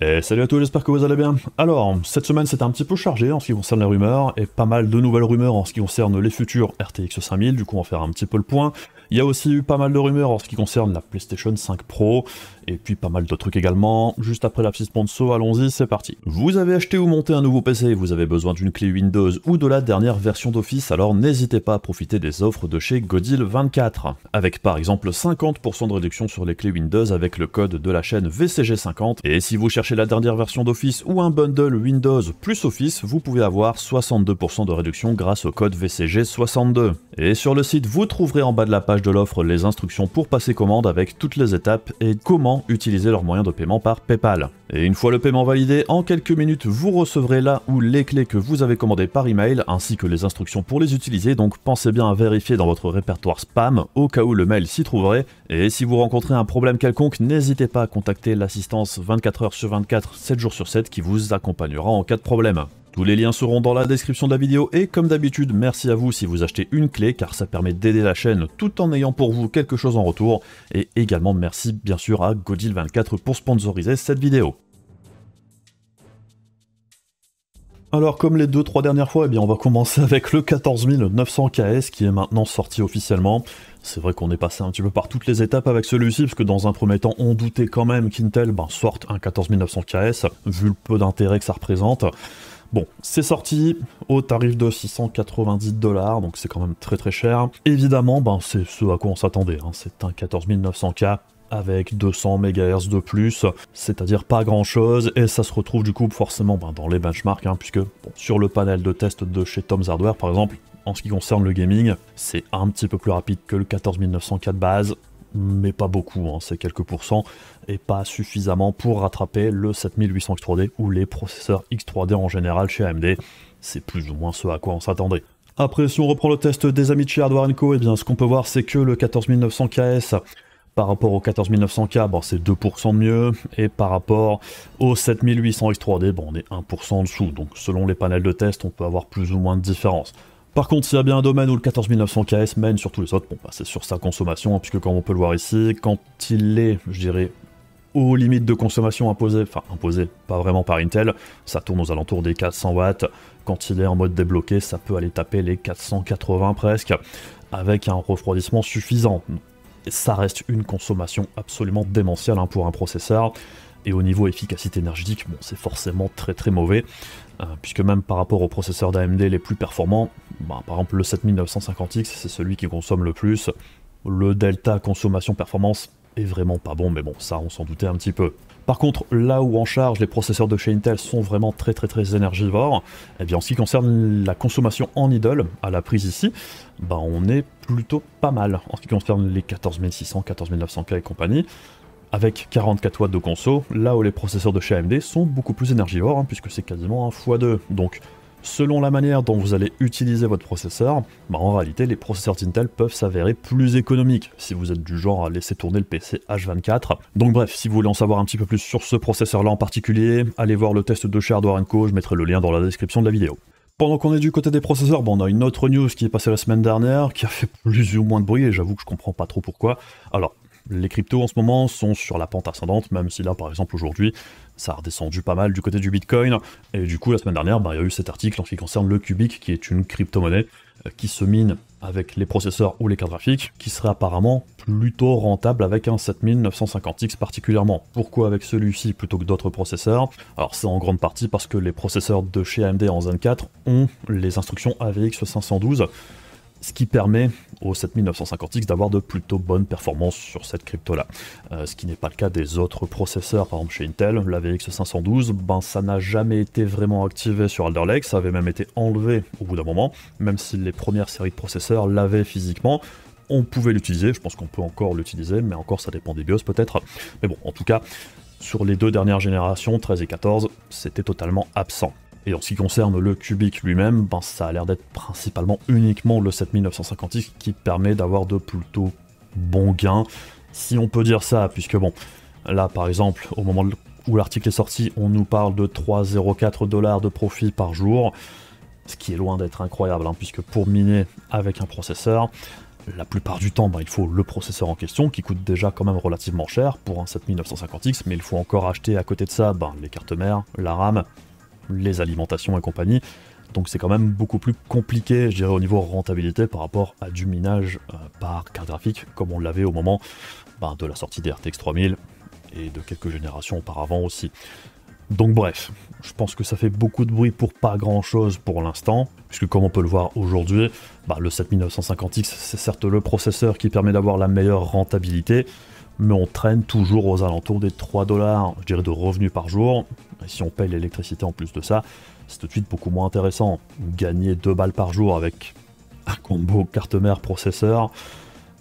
Et salut à tous, j'espère que vous allez bien. Alors, cette semaine c'était un petit peu chargé en ce qui concerne les rumeurs, et pas mal de nouvelles rumeurs en ce qui concerne les futurs RTX 5000, du coup on va faire un petit peu le point. Il y a aussi eu pas mal de rumeurs en ce qui concerne la PlayStation 5 Pro, et puis pas mal de trucs également. Juste après la petite sponsor, allons-y, c'est parti. Vous avez acheté ou monté un nouveau PC, vous avez besoin d'une clé Windows ou de la dernière version d'Office, alors n'hésitez pas à profiter des offres de chez Godil24. Avec par exemple 50% de réduction sur les clés Windows avec le code de la chaîne VCG50, et si vous cherchez la dernière version d'Office ou un bundle Windows plus Office, vous pouvez avoir 62% de réduction grâce au code VCG62. Et sur le site, vous trouverez en bas de la page de l'offre les instructions pour passer commande avec toutes les étapes et comment utiliser leur moyen de paiement par PayPal. Et une fois le paiement validé, en quelques minutes, vous recevrez là où les clés que vous avez commandées par email ainsi que les instructions pour les utiliser, donc pensez bien à vérifier dans votre répertoire spam au cas où le mail s'y trouverait. Et si vous rencontrez un problème quelconque, n'hésitez pas à contacter l'assistance 24h sur 24, 7 jours sur 7 qui vous accompagnera en cas de problème. Tous les liens seront dans la description de la vidéo et comme d'habitude, merci à vous si vous achetez une clé car ça permet d'aider la chaîne tout en ayant pour vous quelque chose en retour. Et également merci bien sûr à Godil24 pour sponsoriser cette vidéo. Alors comme les 2-3 dernières fois, eh bien on va commencer avec le 14900 KS qui est maintenant sorti officiellement. C'est vrai qu'on est passé un petit peu par toutes les étapes avec celui-ci, parce que dans un premier temps on doutait quand même qu'Intel sorte un 14900 KS, vu le peu d'intérêt que ça représente. Bon, c'est sorti au tarif de 690 $, donc c'est quand même très très cher. Évidemment, c'est ce à quoi on s'attendait, hein. C'est un 14900K avec 200 MHz de plus, c'est-à-dire pas grand-chose, et ça se retrouve du coup forcément dans les benchmarks, hein, puisque sur le panel de test de chez Tom's Hardware par exemple, en ce qui concerne le gaming, c'est un petit peu plus rapide que le 14900K de base, mais pas beaucoup, hein, c'est quelques pourcents, et pas suffisamment pour rattraper le 7800 X3D ou les processeurs X3D en général chez AMD. C'est plus ou moins ce à quoi on s'attendait. Après, si on reprend le test des amis de chez Hardware & Co, eh bien, ce qu'on peut voir, c'est que le 14900 KS, par rapport au 14900K, c'est 2% de mieux, et par rapport au 7800 X3D, on est 1% en dessous, donc selon les panels de test, on peut avoir plus ou moins de différence. Par contre, s'il y a bien un domaine où le 14900 KS mène sur tous les autres, c'est sur sa consommation, hein, puisque comme on peut le voir ici, quand il est, je dirais, aux limites de consommation imposées, enfin imposées pas vraiment par Intel, ça tourne aux alentours des 400 watts, quand il est en mode débloqué, ça peut aller taper les 480 presque, avec un refroidissement suffisant. Et ça reste une consommation absolument démentielle, hein, pour un processeur, et au niveau efficacité énergétique, c'est forcément très très mauvais, puisque même par rapport aux processeurs d'AMD les plus performants, par exemple le 7950X, c'est celui qui consomme le plus. Le delta consommation-performance est vraiment pas bon, mais ça on s'en doutait un petit peu. Par contre, là où en charge les processeurs de chez Intel sont vraiment très énergivores, eh bien en ce qui concerne la consommation en idle, à la prise ici, on est plutôt pas mal en ce qui concerne les 14600, 14900K et compagnie, avec 44 watts de conso, là où les processeurs de chez AMD sont beaucoup plus énergivores, hein, puisque c'est quasiment un x2. Donc, selon la manière dont vous allez utiliser votre processeur, en réalité, les processeurs d'Intel peuvent s'avérer plus économiques, si vous êtes du genre à laisser tourner le PC H24. Donc bref, si vous voulez en savoir un petit peu plus sur ce processeur-là en particulier, allez voir le test de chez Hardware & Co, je mettrai le lien dans la description de la vidéo. Pendant qu'on est du côté des processeurs, on a une autre news qui est passée la semaine dernière, qui a fait plus ou moins de bruit, et j'avoue que je comprends pas trop pourquoi. Alors, les cryptos en ce moment sont sur la pente ascendante, même si là par exemple aujourd'hui ça a redescendu pas mal du côté du Bitcoin, et du coup la semaine dernière il y a eu cet article en ce qui concerne le Cubic, qui est une crypto-monnaie qui se mine avec les processeurs ou les cartes graphiques, qui serait apparemment plutôt rentable avec un 7950X particulièrement. Pourquoi avec celui-ci plutôt que d'autres processeurs? Alors c'est en grande partie parce que les processeurs de chez AMD en Zen 4 ont les instructions AVX 512, ce qui permet au 7950X d'avoir de plutôt bonnes performances sur cette crypto-là. Ce qui n'est pas le cas des autres processeurs, par exemple chez Intel, l'AVX 512, ça n'a jamais été vraiment activé sur Alder Lake, ça avait même été enlevé au bout d'un moment, même si les premières séries de processeurs l'avaient physiquement. On pouvait l'utiliser, je pense qu'on peut encore l'utiliser, mais encore ça dépend des BIOS peut-être. Mais bon, en tout cas, sur les deux dernières générations, 13 et 14, c'était totalement absent. Et en ce qui concerne le Cubic lui-même, ça a l'air d'être principalement uniquement le 7950X qui permet d'avoir de plutôt bons gains, si on peut dire ça, puisque là par exemple, au moment où l'article est sorti, on nous parle de 3,04 $ de profit par jour, ce qui est loin d'être incroyable, hein, puisque pour miner avec un processeur, La plupart du temps, il faut le processeur en question, qui coûte déjà quand même relativement cher pour un 7950X, mais il faut encore acheter à côté de ça les cartes mères, la RAM, les alimentations et compagnie. Donc c'est quand même beaucoup plus compliqué, je dirais, au niveau rentabilité par rapport à du minage par carte graphique, comme on l'avait au moment de la sortie des RTX 3000 et de quelques générations auparavant aussi. Donc bref, je pense que ça fait beaucoup de bruit pour pas grand chose pour l'instant, puisque comme on peut le voir aujourd'hui, le 7950X c'est certes le processeur qui permet d'avoir la meilleure rentabilité, mais on traîne toujours aux alentours des 3 $, je dirais, de revenus par jour. Et si on paye l'électricité en plus de ça, c'est tout de suite beaucoup moins intéressant. Gagner 2 balles par jour avec un combo carte mère processeur,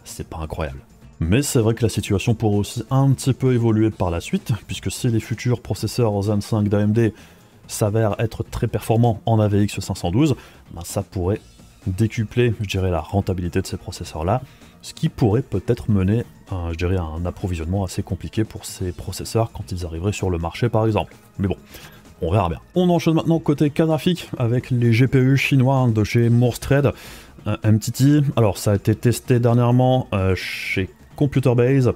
c'est pas incroyable. Mais c'est vrai que la situation pourrait aussi un petit peu évoluer par la suite, puisque si les futurs processeurs Zen 5 d'AMD s'avèrent être très performants en AVX 512, ça pourrait décupler, je dirais, la rentabilité de ces processeurs-là, ce qui pourrait peut-être mener, je dirais, à un approvisionnement assez compliqué pour ces processeurs quand ils arriveraient sur le marché par exemple. Mais bon, on verra bien. On enchaîne maintenant côté carte graphique avec les GPU chinois de chez Morse Trade, MTT. Alors ça a été testé dernièrement chez Computerbase.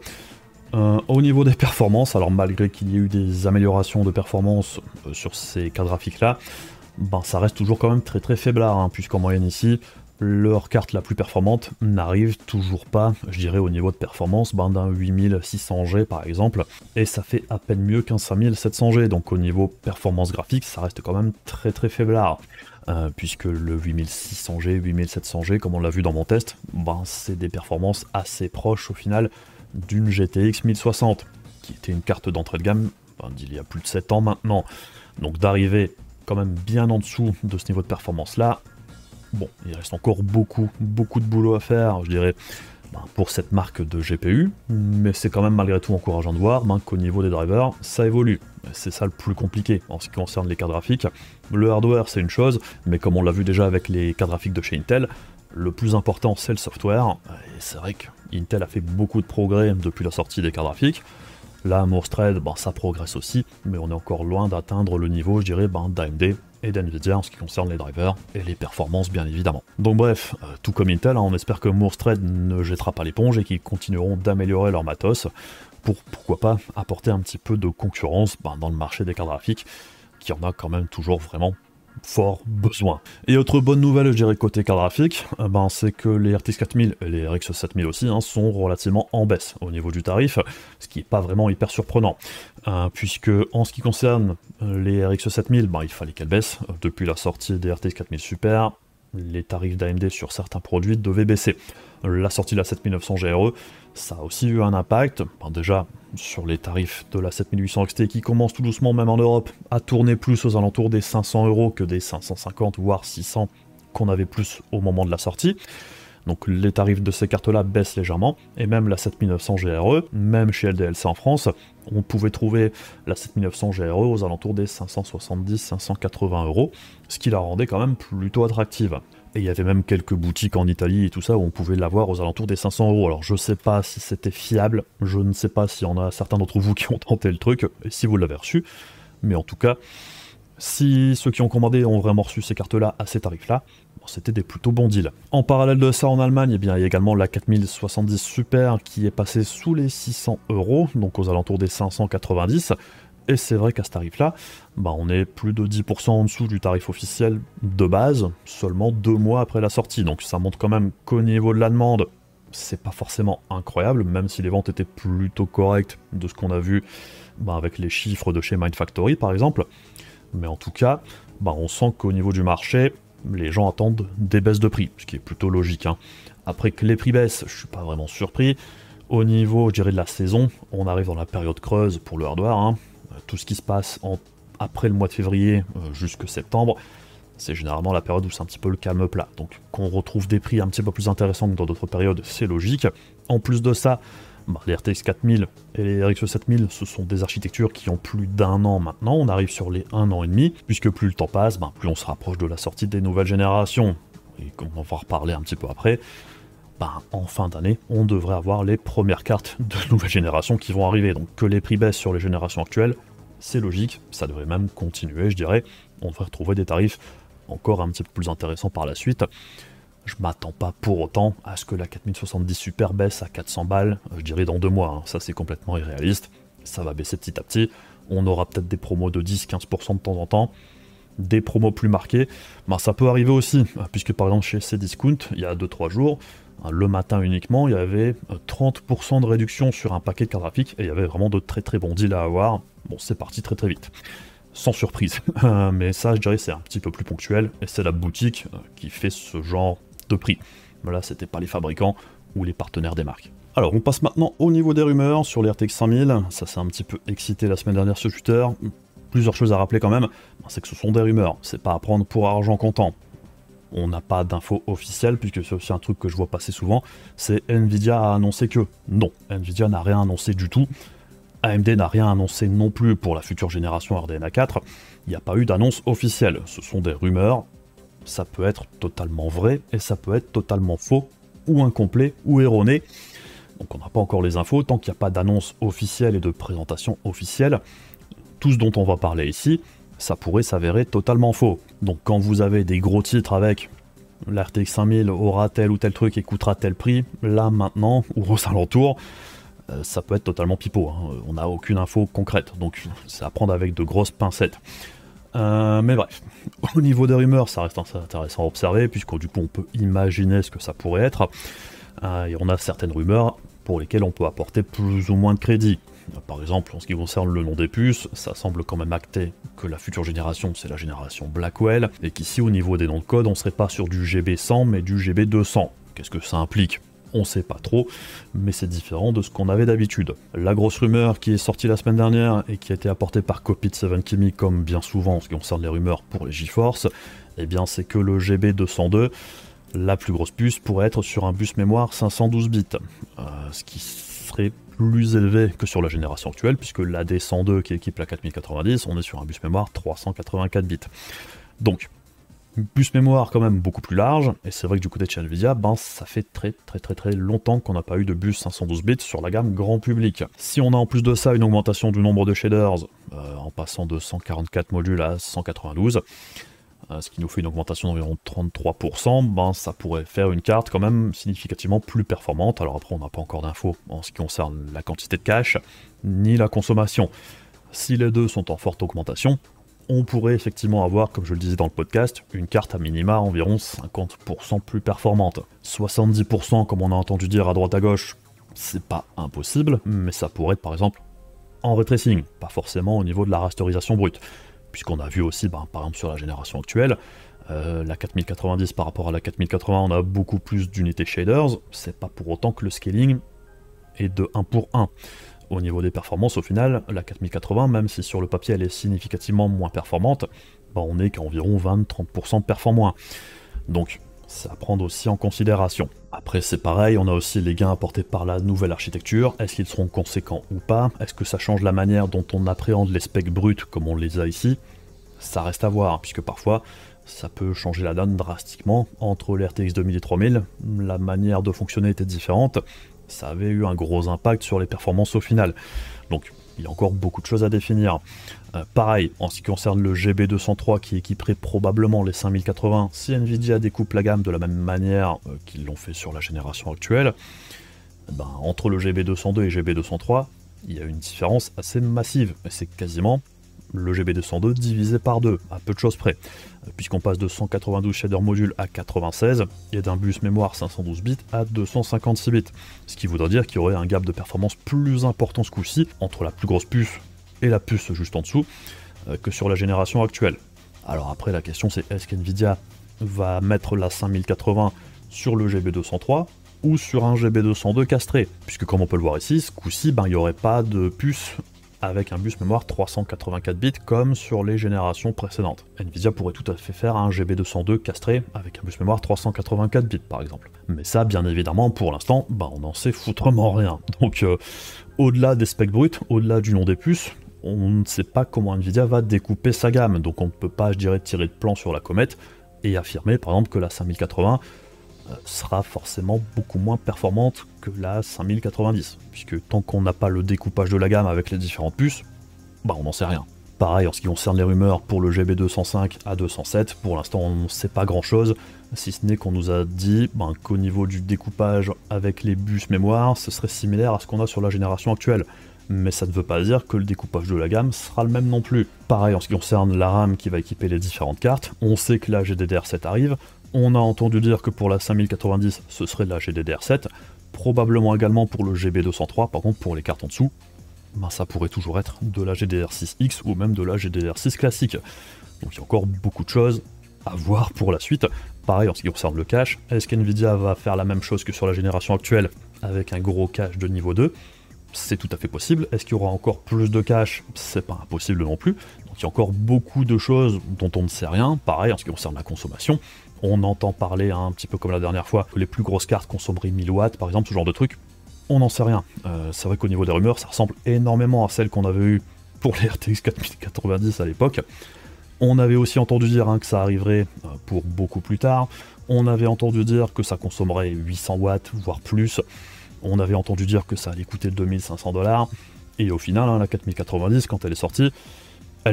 Au niveau des performances, alors malgré qu'il y ait eu des améliorations de performance sur ces cartes graphiques là, ça reste toujours quand même très très faiblard, puisqu'en moyenne ici, leur carte la plus performante n'arrive toujours pas, je dirais, au niveau de performance d'un 8600G par exemple, et ça fait à peine mieux qu'un 5700G, donc au niveau performance graphique, ça reste quand même très très faiblard. Puisque le 8600G, 8700G, comme on l'a vu dans mon test, c'est des performances assez proches au final d'une GTX 1060, qui était une carte d'entrée de gamme d'il y a plus de 7 ans maintenant. Donc d'arriver quand même bien en dessous de ce niveau de performance là, bon, il reste encore beaucoup de boulot à faire, je dirais, pour cette marque de GPU, mais c'est quand même malgré tout encourageant de voir qu'au niveau des drivers, ça évolue. C'est ça le plus compliqué en ce qui concerne les cartes graphiques. Le hardware c'est une chose, mais comme on l'a vu déjà avec les cartes graphiques de chez Intel, le plus important c'est le software, et c'est vrai qu'Intel a fait beaucoup de progrès depuis la sortie des cartes graphiques. Là, Morse Trade, ça progresse aussi, mais on est encore loin d'atteindre le niveau, je dirais, d'AMD et d'NVIDIA en ce qui concerne les drivers et les performances bien évidemment. Donc bref, tout comme Intel, on espère que Morse Trade ne jettera pas l'éponge et qu'ils continueront d'améliorer leur matos pour, pourquoi pas, apporter un petit peu de concurrence dans le marché des cartes graphiques, qui en a quand même toujours vraiment fort besoin. Et autre bonne nouvelle, je dirais, côté carte graphique, c'est que les RTX 4000 et les RX 7000 aussi sont relativement en baisse au niveau du tarif, ce qui n'est pas vraiment hyper surprenant, puisque en ce qui concerne les RX 7000, il fallait qu'elles baissent. Depuis la sortie des RTX 4000 Super, les tarifs d'AMD sur certains produits devaient baisser. La sortie de la 7900 GRE, ça a aussi eu un impact, déjà sur les tarifs de la 7800 XT qui commencent tout doucement, même en Europe, à tourner plus aux alentours des 500 € que des 550 voire 600 qu'on avait plus au moment de la sortie. Donc les tarifs de ces cartes-là baissent légèrement, et même la 7900 GRE, même chez LDLC en France, on pouvait trouver la 7900 GRE aux alentours des 570-580 €, ce qui la rendait quand même plutôt attractive. Et il y avait même quelques boutiques en Italie et tout ça où on pouvait l'avoir aux alentours des 500 €. Alors je sais pas si c'était fiable, je ne sais pas s'il y en a certains d'entre vous qui ont tenté le truc, et si vous l'avez reçu, mais en tout cas, si ceux qui ont commandé ont vraiment reçu ces cartes-là à ces tarifs-là, c'était des plutôt bons deals. En parallèle de ça, en Allemagne, il y a également la 4070 Super qui est passée sous les 600 €, donc aux alentours des 590. Et c'est vrai qu'à ce tarif-là, on est plus de 10% en dessous du tarif officiel de base, seulement 2 mois après la sortie. Donc ça montre quand même qu'au niveau de la demande, c'est pas forcément incroyable, même si les ventes étaient plutôt correctes de ce qu'on a vu avec les chiffres de chez Mindfactory par exemple. Mais en tout cas, on sent qu'au niveau du marché, les gens attendent des baisses de prix, ce qui est plutôt logique. Après que les prix baissent, je suis pas vraiment surpris. Au niveau, je dirais, de la saison, on arrive dans la période creuse pour le hardware. Tout ce qui se passe après le mois de février jusque septembre, c'est généralement la période où c'est un petit peu le calme plat. Donc qu'on retrouve des prix un petit peu plus intéressants que dans d'autres périodes, c'est logique. En plus de ça, les RTX 4000 et les RX 7000, ce sont des architectures qui ont plus d'1 an maintenant. On arrive sur les 1 an et demi, puisque plus le temps passe, plus on se rapproche de la sortie des nouvelles générations. Et comme on va en reparler un petit peu après, en fin d'année, on devrait avoir les premières cartes de nouvelles générations qui vont arriver. Donc que les prix baissent sur les générations actuelles, c'est logique, ça devrait même continuer, je dirais. On devrait retrouver des tarifs encore un petit peu plus intéressants par la suite. Je m'attends pas pour autant à ce que la 4070 Super baisse à 400 balles, je dirais dans 2 mois, hein. Ça c'est complètement irréaliste, ça va baisser petit à petit, on aura peut-être des promos de 10-15% de temps en temps, des promos plus marqués, ça peut arriver aussi, puisque par exemple chez Cdiscount, il y a 2-3 jours, le matin uniquement, il y avait 30% de réduction sur un paquet de cartes graphiques, et il y avait vraiment de très très bons deals à avoir, bon c'est parti très très vite. Sans surprise, mais ça je dirais c'est un petit peu plus ponctuel, et c'est la boutique qui fait ce genre de prix. Mais là c'était pas les fabricants ou les partenaires des marques. Alors on passe maintenant au niveau des rumeurs sur les RTX 5000, ça s'est un petit peu excité la semaine dernière sur Twitter. Plusieurs choses à rappeler quand même, c'est que ce sont des rumeurs, c'est pas à prendre pour argent comptant. On n'a pas d'infos officielles, puisque c'est aussi un truc que je vois passer souvent, c'est Nvidia a annoncé que. Non, Nvidia n'a rien annoncé du tout. AMD n'a rien annoncé non plus pour la future génération RDNA 4, il n'y a pas eu d'annonce officielle, ce sont des rumeurs, ça peut être totalement vrai et ça peut être totalement faux, ou incomplet, ou erroné, donc on n'a pas encore les infos, tant qu'il n'y a pas d'annonce officielle et de présentation officielle, tout ce dont on va parler ici, ça pourrait s'avérer totalement faux. Donc quand vous avez des gros titres avec la RTX 5000 aura tel ou tel truc et coûtera tel prix, là maintenant, ou aux alentours, ça peut être totalement pipeau, hein. On n'a aucune info concrète, donc c'est à prendre avec de grosses pincettes. Mais bref, au niveau des rumeurs, ça reste intéressant à observer, puisque du coup on peut imaginer ce que ça pourrait être, et on a certaines rumeurs pour lesquelles on peut apporter plus ou moins de crédit. Par exemple, en ce qui concerne le nom des puces, ça semble quand même acté que la future génération, c'est la génération Blackwell, et qu'ici au niveau des noms de code, on serait pas sur du GB100, mais du GB200. Qu'est-ce que ça implique ? On sait pas trop, mais c'est différent de ce qu'on avait d'habitude. La grosse rumeur qui est sortie la semaine dernière et qui a été apportée par Copy7Kimi, comme bien souvent en ce qui concerne les rumeurs pour les GeForce, eh bien c'est que le GB202, la plus grosse puce, pourrait être sur un bus mémoire 512 bits, ce qui serait plus élevé que sur la génération actuelle, puisque l'AD102 qui équipe la 4090, on est sur un bus mémoire 384 bits. Donc, bus mémoire quand même beaucoup plus large, et c'est vrai que du côté de chez Nvidia, ça fait très longtemps qu'on n'a pas eu de bus 512 bits sur la gamme grand public. Si on a en plus de ça une augmentation du nombre de shaders, en passant de 144 modules à 192, ce qui nous fait une augmentation d'environ 33%, ça pourrait faire une carte quand même significativement plus performante. Alors après on n'a pas encore d'infos en ce qui concerne la quantité de cache, ni la consommation. Si les deux sont en forte augmentation, on pourrait effectivement avoir, comme je le disais dans le podcast, une carte à minima environ 50% plus performante. 70% comme on a entendu dire à droite à gauche, c'est pas impossible, mais ça pourrait être par exemple en ray tracing, pas forcément au niveau de la rasterisation brute. Puisqu'on a vu aussi, par exemple sur la génération actuelle, la 4090 par rapport à la 4080, on a beaucoup plus d'unités shaders, c'est pas pour autant que le scaling est de 1 pour 1. Au niveau des performances, au final, la 4080, même si sur le papier elle est significativement moins performante, on est qu'à environ 20-30% de performance moins. Donc, c'est à prendre aussi en considération. Après, c'est pareil, on a aussi les gains apportés par la nouvelle architecture. Est-ce qu'ils seront conséquents ou pas? Est-ce que ça change la manière dont on appréhende les specs bruts comme on les a ici? Ça reste à voir, puisque parfois, ça peut changer la donne drastiquement. Entre les RTX 2000 et 3000, la manière de fonctionner était différente. Ça avait eu un gros impact sur les performances au final. Donc il y a encore beaucoup de choses à définir. Pareil, en ce qui concerne le GB203 qui équiperait probablement les 5080, si Nvidia découpe la gamme de la même manière qu'ils l'ont fait sur la génération actuelle, entre le GB202 et GB203, il y a une différence assez massive. C'est quasiment le GB202 divisé par 2, à peu de choses près, puisqu'on passe de 192 shader modules à 96, et d'un bus mémoire 512 bits à 256 bits, ce qui voudrait dire qu'il y aurait un gap de performance plus important ce coup-ci, entre la plus grosse puce et la puce juste en dessous, que sur la génération actuelle. Alors après la question c'est, est-ce qu'NVIDIA va mettre la 5080 sur le GB203, ou sur un GB202 castré, puisque comme on peut le voir ici, ce coup-ci, il n'y aurait pas de puce avec un bus mémoire 384 bits comme sur les générations précédentes. Nvidia pourrait tout à fait faire un GB202 castré avec un bus mémoire 384 bits par exemple. Mais ça, bien évidemment, pour l'instant, on n'en sait foutrement rien. Donc au-delà des specs bruts, au-delà du nom des puces, on ne sait pas comment Nvidia va découper sa gamme, donc on ne peut pas, je dirais, tirer de plan sur la comète et affirmer par exemple que la 5080 sera forcément beaucoup moins performante que la 5090, puisque tant qu'on n'a pas le découpage de la gamme avec les différentes puces, on n'en sait rien. Pareil en ce qui concerne les rumeurs pour le GB205 à 207, pour l'instant on ne sait pas grand chose, si ce n'est qu'on nous a dit qu'au niveau du découpage avec les bus mémoire, ce serait similaire à ce qu'on a sur la génération actuelle. Mais ça ne veut pas dire que le découpage de la gamme sera le même non plus. Pareil en ce qui concerne la RAM qui va équiper les différentes cartes, on sait que la GDDR7 arrive, on a entendu dire que pour la 5090 ce serait de la GDDR7, probablement également pour le GB203, par contre pour les cartes en dessous, ça pourrait toujours être de la GDR6X ou même de la GDR6 classique. Donc il y a encore beaucoup de choses à voir pour la suite. Pareil en ce qui concerne le cache, est-ce qu'NVIDIA va faire la même chose que sur la génération actuelle avec un gros cache de niveau 2? C'est tout à fait possible. Est-ce qu'il y aura encore plus de cache? C'est pas impossible non plus. Donc il y a encore beaucoup de choses dont on ne sait rien. Pareil en ce qui concerne la consommation, on entend parler un petit peu comme la dernière fois que les plus grosses cartes consommeraient 1000 watts par exemple, ce genre de truc. On n'en sait rien. C'est vrai qu'au niveau des rumeurs, ça ressemble énormément à celles qu'on avait eues pour les RTX 4090 à l'époque. On avait aussi entendu dire que ça arriverait pour beaucoup plus tard. On avait entendu dire que ça consommerait 800 watts, voire plus. On avait entendu dire que ça allait coûter 2500 $. Et au final, la 4090, quand elle est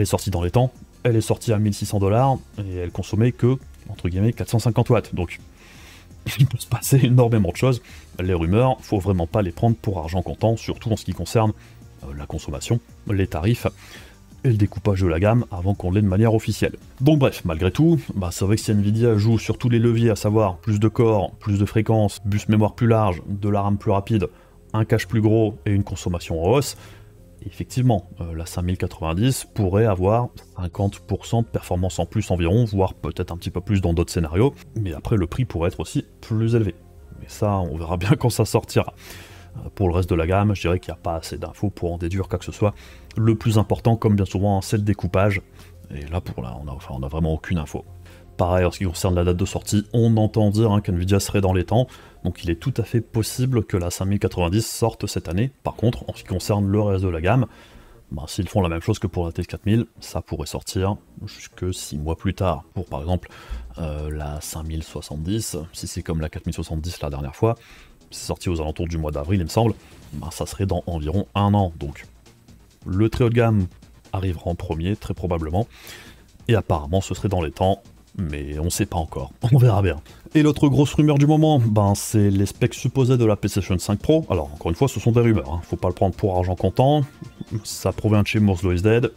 sortie dans les temps, elle est sortie à 1600 $, et elle consommait que, entre guillemets, 450 watts. Donc, il peut se passer énormément de choses. Les rumeurs, faut vraiment pas les prendre pour argent comptant, surtout en ce qui concerne la consommation, les tarifs et le découpage de la gamme avant qu'on l'ait de manière officielle. Donc bref, malgré tout, c'est vrai que si Nvidia joue sur tous les leviers, à savoir plus de corps, plus de fréquences, bus mémoire plus large, de la RAM plus rapide, un cache plus gros et une consommation en hausse, effectivement, la 5090 pourrait avoir 50% de performance en plus environ, voire peut-être un petit peu plus dans d'autres scénarios, mais après le prix pourrait être aussi plus élevé. Mais ça, on verra bien quand ça sortira. Pour le reste de la gamme, je dirais qu'il n'y a pas assez d'infos pour en déduire quoi que ce soit. Le plus important, comme bien souvent, c'est le découpage, et là, on a vraiment aucune info. Pareil, en ce qui concerne la date de sortie, on entend dire qu'NVIDIA serait dans les temps, donc il est tout à fait possible que la 5090 sorte cette année. Par contre, en ce qui concerne le reste de la gamme, s'ils font la même chose que pour la TX4000, ça pourrait sortir jusque 6 mois plus tard. Pour par exemple la 5070, si c'est comme la 4070 la dernière fois, c'est sorti aux alentours du mois d'avril il me semble, ça serait dans environ 1 an. Donc le très haut de gamme arrivera en premier, très probablement, et apparemment ce serait dans les temps, mais on sait pas encore, on verra bien. Et l'autre grosse rumeur du moment, c'est les specs supposés de la PlayStation 5 Pro. Alors encore une fois, ce sont des rumeurs, faut pas le prendre pour argent comptant, ça provient de chez Moore's Law is Dead.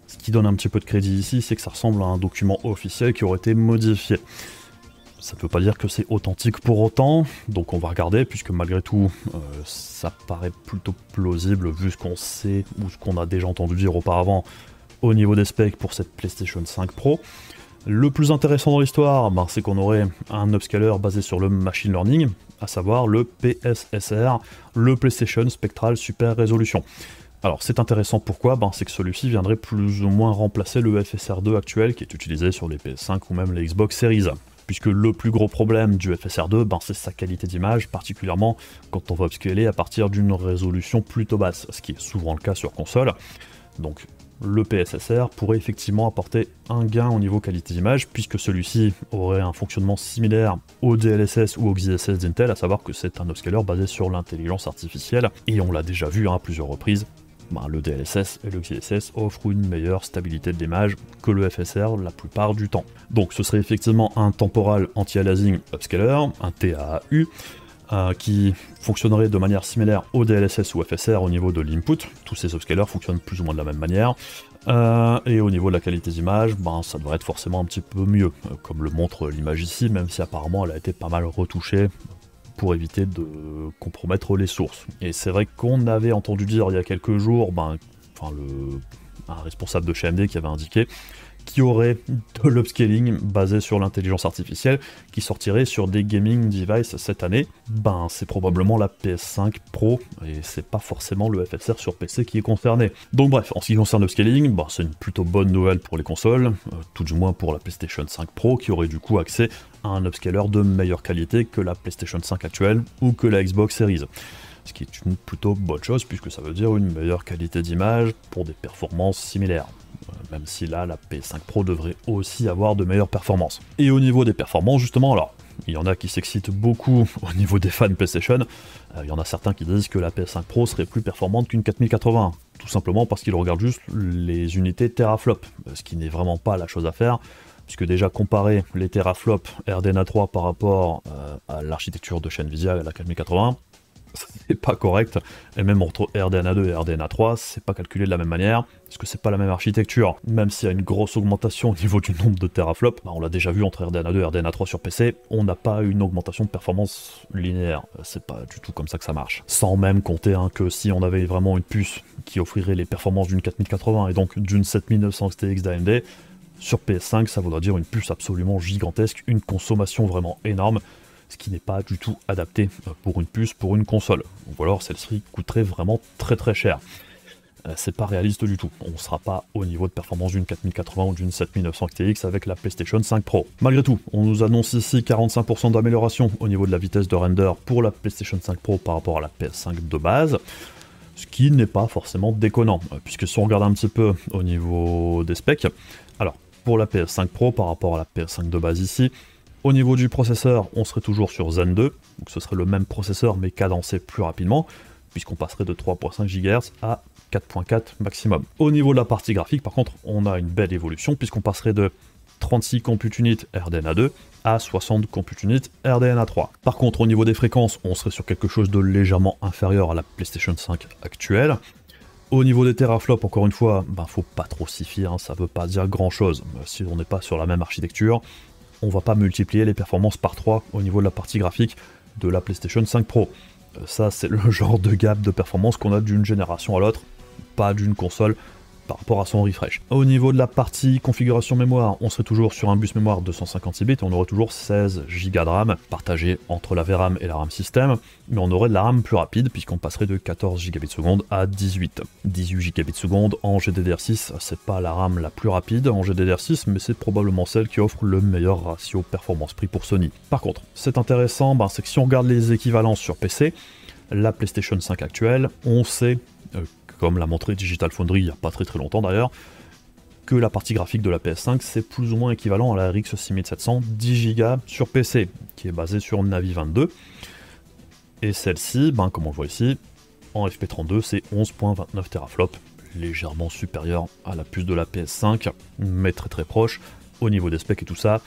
Ce qui donne un petit peu de crédit ici, c'est que ça ressemble à un document officiel qui aurait été modifié. Ça ne veut pas dire que c'est authentique pour autant, donc on va regarder, puisque malgré tout, ça paraît plutôt plausible vu ce qu'on sait, ou ce qu'on a déjà entendu dire auparavant au niveau des specs pour cette PlayStation 5 Pro. Le plus intéressant dans l'histoire, c'est qu'on aurait un upscaler basé sur le machine learning, à savoir le PSSR, le PlayStation Spectral Super Resolution. Alors c'est intéressant pourquoi, c'est que celui-ci viendrait plus ou moins remplacer le FSR2 actuel qui est utilisé sur les PS5 ou même les Xbox Series. Puisque le plus gros problème du FSR2, c'est sa qualité d'image, particulièrement quand on va upscaler à partir d'une résolution plutôt basse, ce qui est souvent le cas sur console. Donc le PSSR pourrait effectivement apporter un gain au niveau qualité d'image, puisque celui-ci aurait un fonctionnement similaire au DLSS ou au XeSS d'Intel, à savoir que c'est un upscaler basé sur l'intelligence artificielle, et on l'a déjà vu à plusieurs reprises. Le DLSS et le XeSS offrent une meilleure stabilité de l'image que le FSR la plupart du temps. Donc ce serait effectivement un temporal anti-aliasing upscaler, un TAAU, qui fonctionnerait de manière similaire au DLSS ou FSR au niveau de l'input. Tous ces upscalers fonctionnent plus ou moins de la même manière. Et au niveau de la qualité d'image, ça devrait être forcément un petit peu mieux, comme le montre l'image ici, même si apparemment elle a été pas mal retouchée pour éviter de compromettre les sources. Et c'est vrai qu'on avait entendu dire il y a quelques jours, un responsable de chez AMD qui avait indiqué qu'il y aurait de l'upscaling basé sur l'intelligence artificielle qui sortirait sur des gaming devices cette année. C'est probablement la PS5 Pro et c'est pas forcément le FSR sur PC qui est concerné. Donc bref, en ce qui concerne l'upscaling, c'est une plutôt bonne nouvelle pour les consoles, tout du moins pour la PlayStation 5 Pro qui aurait du coup accès à un upscaler de meilleure qualité que la PlayStation 5 actuelle ou que la Xbox Series. Ce qui est une plutôt bonne chose puisque ça veut dire une meilleure qualité d'image pour des performances similaires. Même si là, la PS5 Pro devrait aussi avoir de meilleures performances. Et au niveau des performances, justement, alors, il y en a qui s'excitent beaucoup au niveau des fans PlayStation. Il y en a certains qui disent que la PS5 Pro serait plus performante qu'une 4080. tout simplement parce qu'il regarde juste les unités teraflop, ce qui n'est vraiment pas la chose à faire, puisque déjà comparer les teraflops RDNA 3 par rapport à l'architecture de chez Nvidia à la 4080, c'est pas correct, et même entre RDNA 2 et RDNA 3, c'est pas calculé de la même manière, parce que c'est pas la même architecture. Même s'il y a une grosse augmentation au niveau du nombre de teraflops, on l'a déjà vu entre RDNA 2 et RDNA 3 sur PC, on n'a pas une augmentation de performance linéaire, c'est pas du tout comme ça que ça marche. Sans même compter que si on avait vraiment une puce qui offrirait les performances d'une 4080 et donc d'une 7900 XTX d'AMD, sur PS5 ça voudra dire une puce absolument gigantesque, une consommation vraiment énorme, ce qui n'est pas du tout adapté pour une puce, pour une console. Ou alors celle-ci coûterait vraiment très très cher. C'est pas réaliste du tout. On ne sera pas au niveau de performance d'une 4080 ou d'une 7900 XTX avec la PlayStation 5 Pro. Malgré tout, on nous annonce ici 45% d'amélioration au niveau de la vitesse de render pour la PlayStation 5 Pro par rapport à la PS5 de base, ce qui n'est pas forcément déconnant, puisque si on regarde un petit peu au niveau des specs, alors pour la PS5 Pro par rapport à la PS5 de base ici, au niveau du processeur, on serait toujours sur Zen 2, donc ce serait le même processeur mais cadencé plus rapidement, puisqu'on passerait de 3.5 GHz à 4.4 maximum. Au niveau de la partie graphique, par contre, on a une belle évolution, puisqu'on passerait de 36 compute units RDNA 2 à 60 compute units RDNA 3. Par contre, au niveau des fréquences, on serait sur quelque chose de légèrement inférieur à la PlayStation 5 actuelle. Au niveau des teraflops, encore une fois, faut pas trop s'y fier, ça veut pas dire grand chose. Si on n'est pas sur la même architecture, on va pas multiplier les performances par 3 au niveau de la partie graphique de la PlayStation 5 Pro. Ça, c'est le genre de gap de performance qu'on a d'une génération à l'autre, pas d'une console par rapport à son refresh. Au niveau de la partie configuration mémoire, on serait toujours sur un bus mémoire 256 bits et on aurait toujours 16 Go de RAM partagés entre la VRAM et la RAM système, mais on aurait de la RAM plus rapide puisqu'on passerait de 14 Gbps à 18. 18 Gbps en GDDR6, c'est pas la RAM la plus rapide en GDDR6, mais c'est probablement celle qui offre le meilleur ratio performance-prix pour Sony. Par contre, c'est intéressant, c'est que si on regarde les équivalences sur PC, la PlayStation 5 actuelle, on sait, comme l'a montré Digital Foundry il n'y a pas très longtemps d'ailleurs, que la partie graphique de la PS5 c'est plus ou moins équivalent à la RX 6700 10 Go sur PC, qui est basée sur Navi 22. Et celle-ci, comme on le voit ici, en FP32 c'est 11.29 teraflops, légèrement supérieur à la puce de la PS5, mais très proche. Au niveau des specs et tout ça,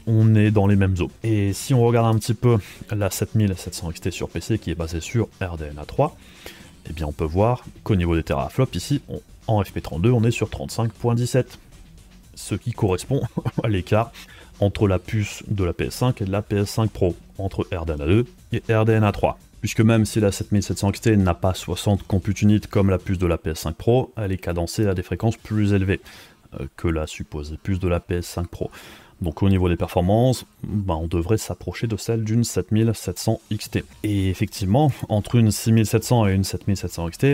on est dans les mêmes eaux. Et si on regarde un petit peu la 7700 XT sur PC qui est basée sur RDNA 3, eh bien on peut voir qu'au niveau des teraflops ici, en FP32 on est sur 35.17, ce qui correspond à l'écart entre la puce de la PS5 et de la PS5 Pro, entre RDNA 2 et RDNA 3. Puisque même si la 7700 XT n'a pas 60 compute units comme la puce de la PS5 Pro, elle est cadencée à des fréquences plus élevées que la supposée puce de la PS5 Pro. Donc au niveau des performances, on devrait s'approcher de celle d'une 7700 XT. Et effectivement, entre une 6700 et une 7700 XT,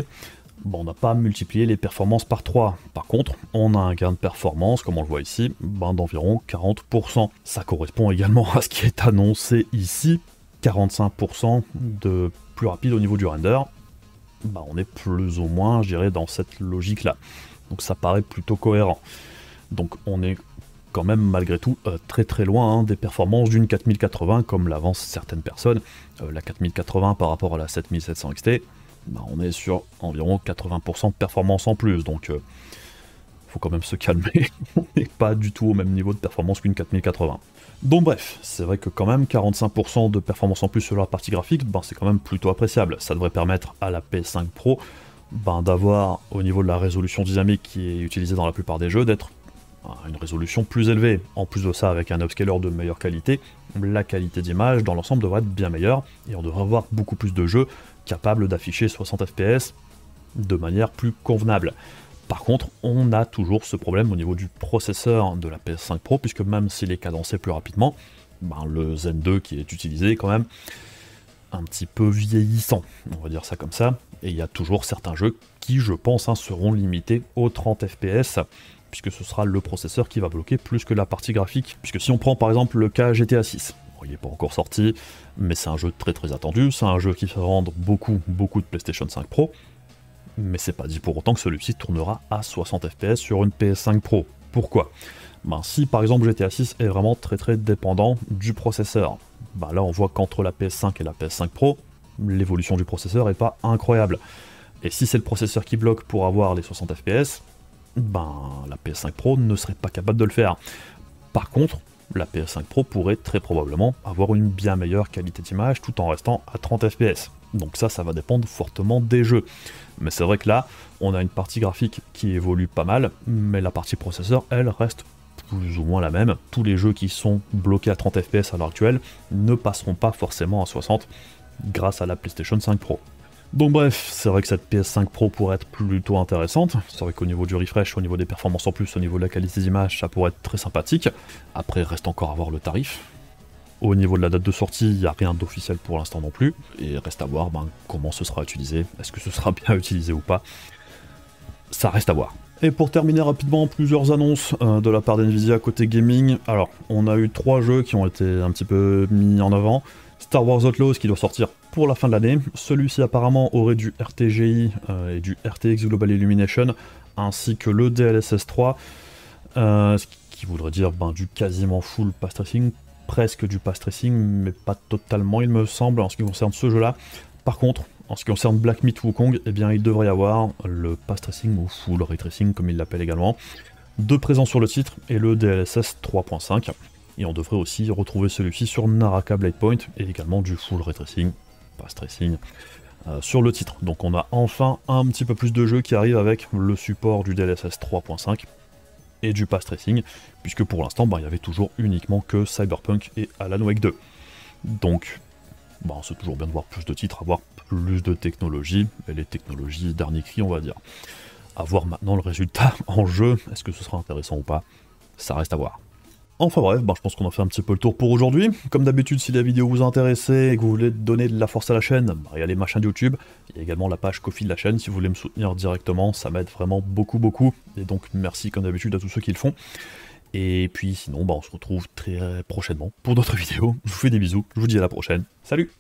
on n'a pas multiplié les performances par 3. Par contre, on a un gain de performance, comme on le voit ici, d'environ 40%. Ça correspond également à ce qui est annoncé ici, 45% de plus rapide au niveau du render. On est plus ou moins, je dirais, dans cette logique-là. Donc ça paraît plutôt cohérent. Donc on est quand même malgré tout très loin des performances d'une 4080 comme l'avancent certaines personnes. La 4080 par rapport à la 7700 XT, on est sur environ 80% de performance en plus, donc faut quand même se calmer, on n'est pas du tout au même niveau de performance qu'une 4080. Donc bref, c'est vrai que quand même 45% de performance en plus sur la partie graphique, c'est quand même plutôt appréciable. Ça devrait permettre à la PS5 Pro d'avoir, au niveau de la résolution dynamique qui est utilisée dans la plupart des jeux, d'être une résolution plus élevée. En plus de ça, avec un upscaler de meilleure qualité, la qualité d'image dans l'ensemble devrait être bien meilleure, et on devrait avoir beaucoup plus de jeux capables d'afficher 60 fps de manière plus convenable. Par contre, on a toujours ce problème au niveau du processeur de la PS5 Pro, puisque même s'il est cadencé plus rapidement, le Zen 2 qui est utilisé est quand même un petit peu vieillissant, on va dire ça comme ça, et il y a toujours certains jeux qui, je pense, seront limités aux 30 fps, puisque ce sera le processeur qui va bloquer plus que la partie graphique. Puisque si on prend par exemple le cas GTA 6, il n'est pas encore sorti, mais c'est un jeu très attendu, c'est un jeu qui fait vendre beaucoup de PlayStation 5 Pro, mais c'est pas dit pour autant que celui-ci tournera à 60 fps sur une PS5 Pro. Pourquoi ? Si par exemple GTA 6 est vraiment très dépendant du processeur, là on voit qu'entre la PS5 et la PS5 Pro, l'évolution du processeur est pas incroyable. Et si c'est le processeur qui bloque pour avoir les 60 fps, ben la PS5 Pro ne serait pas capable de le faire. Par contre, la PS5 Pro pourrait très probablement avoir une bien meilleure qualité d'image tout en restant à 30 fps. Donc ça va dépendre fortement des jeux. Mais c'est vrai que là, on a une partie graphique qui évolue pas mal, mais la partie processeur, elle, reste plus ou moins la même. Tous les jeux qui sont bloqués à 30 fps à l'heure actuelle ne passeront pas forcément à 60 grâce à la PlayStation 5 Pro. Donc bref, c'est vrai que cette PS5 Pro pourrait être plutôt intéressante. C'est vrai qu'au niveau du refresh, au niveau des performances en plus, au niveau de la qualité d'image, ça pourrait être très sympathique. Après, reste encore à voir le tarif. Au niveau de la date de sortie, il n'y a rien d'officiel pour l'instant non plus. Et reste à voir comment ce sera utilisé. Est-ce que ce sera bien utilisé ou pas? Ça reste à voir. Et pour terminer rapidement, plusieurs annonces de la part d'NVIDIA côté gaming. Alors, on a eu 3 jeux qui ont été un petit peu mis en avant. Star Wars Outlaws qui doit sortir pour la fin de l'année. Celui-ci apparemment aurait du RTGI et du RTX Global Illumination, ainsi que le DLSS 3, ce qui voudrait dire du quasiment full path tracing, presque du path tracing, mais pas totalement il me semble en ce qui concerne ce jeu-là. Par contre, en ce qui concerne Black Myth Wukong, eh bien il devrait y avoir le path tracing ou full ray tracing comme il l'appelle également, de présent sur le titre et le DLSS 3.5. Et on devrait aussi retrouver celui-ci sur Naraka Blade Point et également du full ray tracing, path tracing, sur le titre. Donc on a enfin un petit peu plus de jeux qui arrivent avec le support du DLSS 3.5 et du path tracing, puisque pour l'instant il y avait toujours uniquement que Cyberpunk et Alan Wake 2. Donc c'est toujours bien de voir plus de titres, avoir plus de technologies, et les technologies dernier cri on va dire. À voir maintenant le résultat en jeu, est-ce que ce sera intéressant ou pas, ça reste à voir. Enfin bref, je pense qu'on a fait un petit peu le tour pour aujourd'hui. Comme d'habitude, si la vidéo vous intéresse et que vous voulez donner de la force à la chaîne, regardez ma chaîne YouTube. Il y a également la page Ko-fi de la chaîne si vous voulez me soutenir directement, ça m'aide vraiment beaucoup. Et donc merci comme d'habitude à tous ceux qui le font. Et puis sinon, on se retrouve très prochainement pour d'autres vidéos. Je vous fais des bisous, je vous dis à la prochaine. Salut!